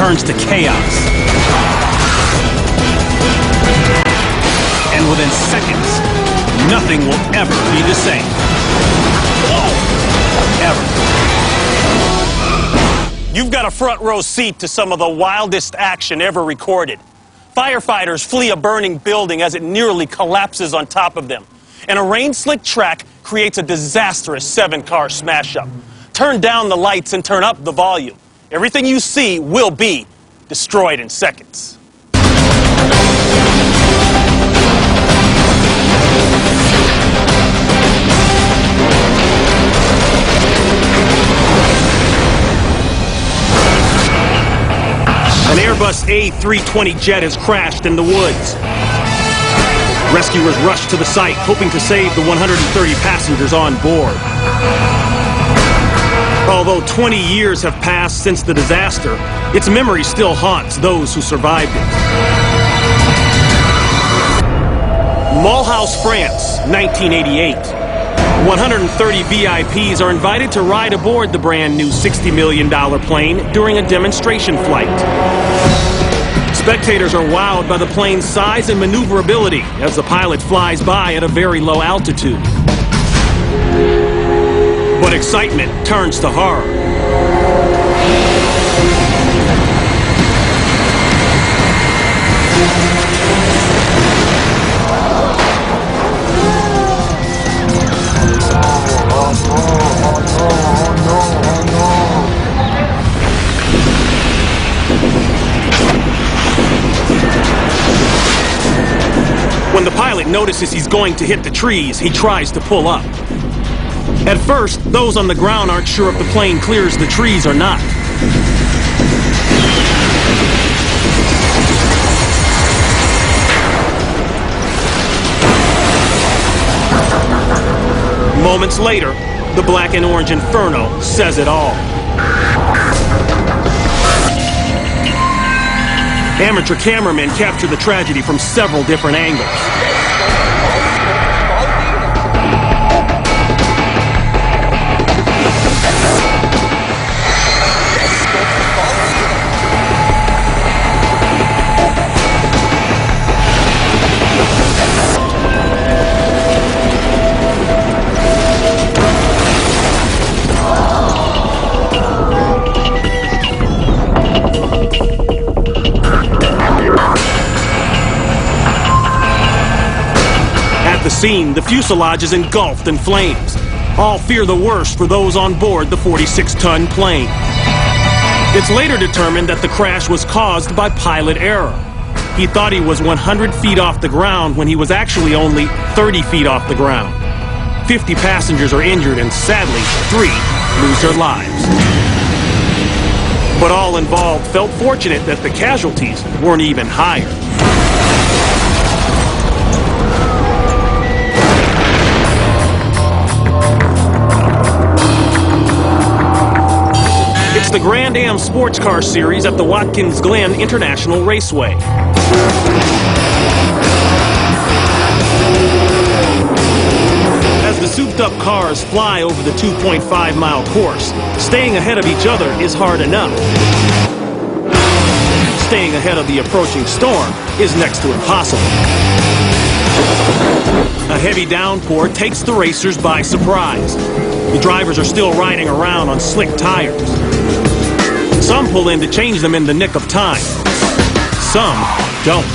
turns to chaos. And within seconds, nothing will ever be the same. Ever. You've got a front row seat to some of the wildest action ever recorded. Firefighters flee a burning building as it nearly collapses on top of them. And a rain-slick track creates a disastrous 7-car smash-up. Turn down the lights and turn up the volume. Everything you see will be destroyed in seconds. An Airbus A320 jet has crashed in the woods. Rescuers rush to the site, hoping to save the 130 passengers on board. Although 20 years have passed since the disaster, its memory still haunts those who survived it. Mulhouse, France, 1988. 130 VIPs are invited to ride aboard the brand new $60 million plane during a demonstration flight. Spectators are wowed by the plane's size and maneuverability as the pilot flies by at a very low altitude. But excitement turns to horror. When the pilot notices he's going to hit the trees, he tries to pull up. At first, those on the ground aren't sure if the plane clears the trees or not. Moments later, the black and orange inferno says it all. Amateur cameramen capture the tragedy from several different angles. Scene, the fuselage is engulfed in flames. All fear the worst for those on board the 46-ton plane. It's later determined that the crash was caused by pilot error. He thought he was 100 feet off the ground when he was actually only 30 feet off the ground. 50 passengers are injured and sadly, 3 lose their lives. But all involved felt fortunate that the casualties weren't even higher. It's the Grand Am Sports Car Series at the Watkins Glen International Raceway. As the souped-up cars fly over the 2.5-mile course, staying ahead of each other is hard enough. Staying ahead of the approaching storm is next to impossible. A heavy downpour takes the racers by surprise. The drivers are still riding around on slick tires. Some pull in to change them in the nick of time. Some don't.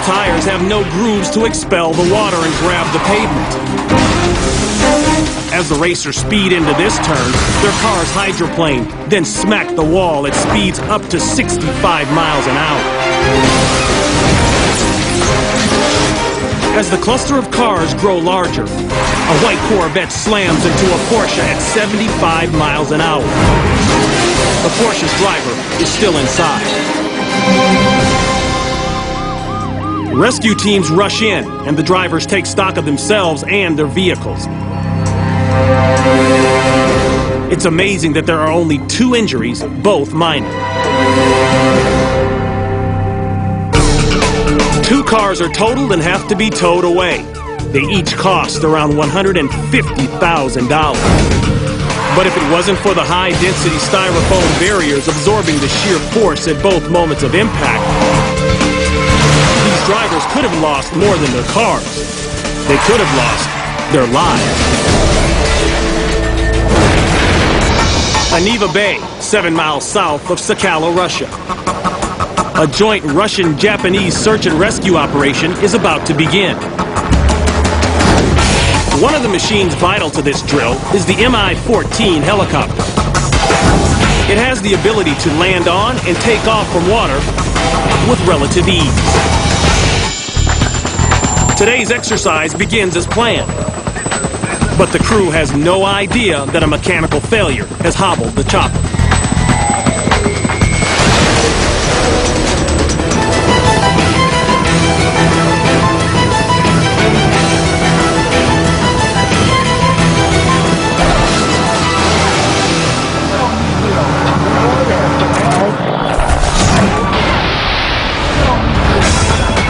Tires have no grooves to expel the water and grab the pavement. As the racers speed into this turn, their cars hydroplane, then smack the wall at speeds up to 65 miles an hour. As the cluster of cars grow larger, a white Corvette slams into a Porsche at 75 miles an hour. The Porsche's driver is still inside. Rescue teams rush in, and the drivers take stock of themselves and their vehicles. It's amazing that there are only 2 injuries, both minor. 2 cars are totaled and have to be towed away. They each cost around $150,000. But if it wasn't for the high-density styrofoam barriers absorbing the sheer force at both moments of impact, these drivers could have lost more than their cars. They could have lost their lives. Aniva Bay, 7 miles south of Sakhalin, Russia. A joint Russian-Japanese search and rescue operation is about to begin. One of the machines vital to this drill is the Mi-14 helicopter. It has the ability to land on and take off from water with relative ease. Today's exercise begins as planned, but the crew has no idea that a mechanical failure has hobbled the chopper.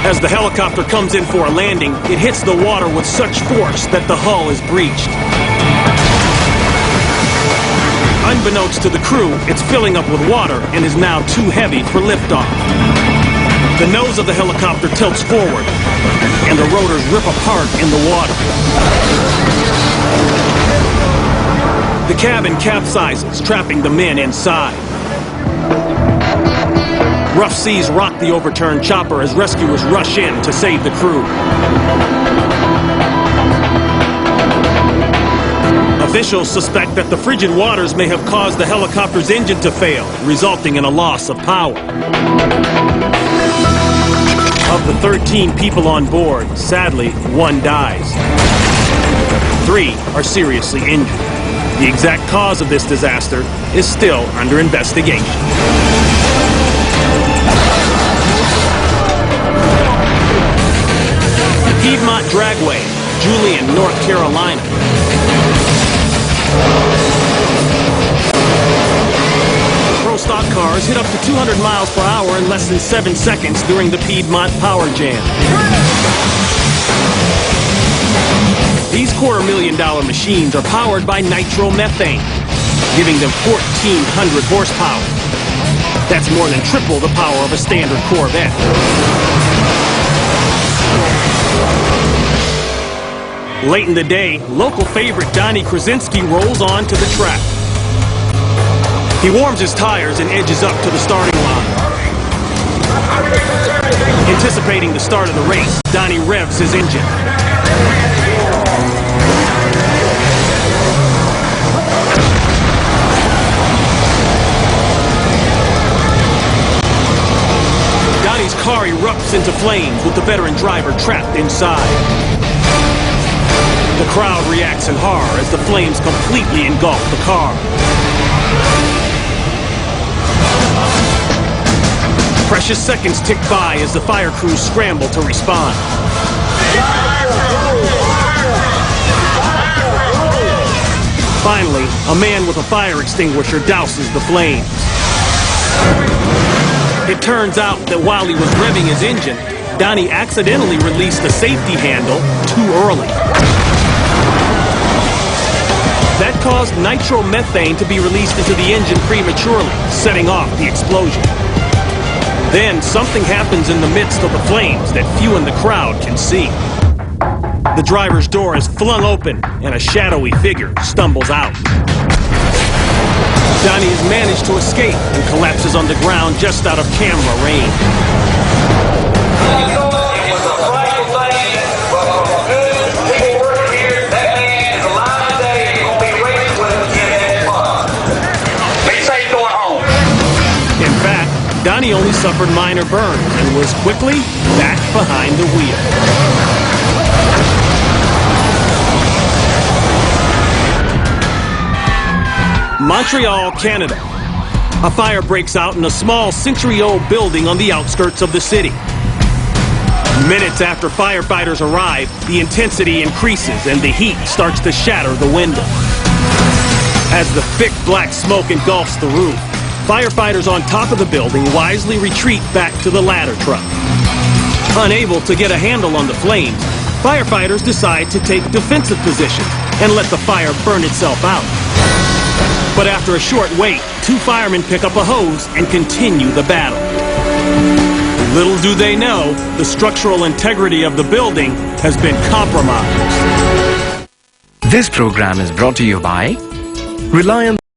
As the helicopter comes in for a landing, it hits the water with such force that the hull is breached. Unbeknownst to the crew, it's filling up with water and is now too heavy for liftoff. The nose of the helicopter tilts forward, and the rotors rip apart in the water. The cabin capsizes, trapping the men inside. Rough seas rock the overturned chopper as rescuers rush in to save the crew. Officials suspect that the frigid waters may have caused the helicopter's engine to fail, resulting in a loss of power. Of the 13 people on board, sadly, 1 dies. 3 are seriously injured. The exact cause of this disaster is still under investigation. Piedmont Dragway, Julian, North Carolina. Pro stock cars hit up to 200 miles per hour in less than 7 seconds during the Piedmont Power Jam. These $250,000 machines are powered by nitromethane, giving them 1,400 horsepower. That's more than triple the power of a standard Corvette. Late in the day, local favorite Donnie Krasinski rolls on to the track. He warms his tires and edges up to the starting line. Anticipating the start of the race, Donnie revs his engine. Donnie's car erupts into flames with the veteran driver trapped inside. The crowd reacts in horror as the flames completely engulf the car. Precious seconds tick by as the fire crews scramble to respond. Finally, a man with a fire extinguisher douses the flames. It turns out that while he was revving his engine, Donnie accidentally released the safety handle too early. That caused nitromethane to be released into the engine prematurely, setting off the explosion. Then something happens in the midst of the flames that few in the crowd can see. The driver's door is flung open and a shadowy figure stumbles out. Donnie has managed to escape and collapses on the ground just out of camera range. Donnie only suffered minor burns and was quickly back behind the wheel. Montreal, Canada. A fire breaks out in a small century-old building on the outskirts of the city. Minutes after firefighters arrive, the intensity increases and the heat starts to shatter the window. As the thick black smoke engulfs the roof, firefighters on top of the building wisely retreat back to the ladder truck. Unable to get a handle on the flames, firefighters decide to take defensive positions and let the fire burn itself out. But after a short wait, two firemen pick up a hose and continue the battle. Little do they know, the structural integrity of the building has been compromised. This program is brought to you by Reliance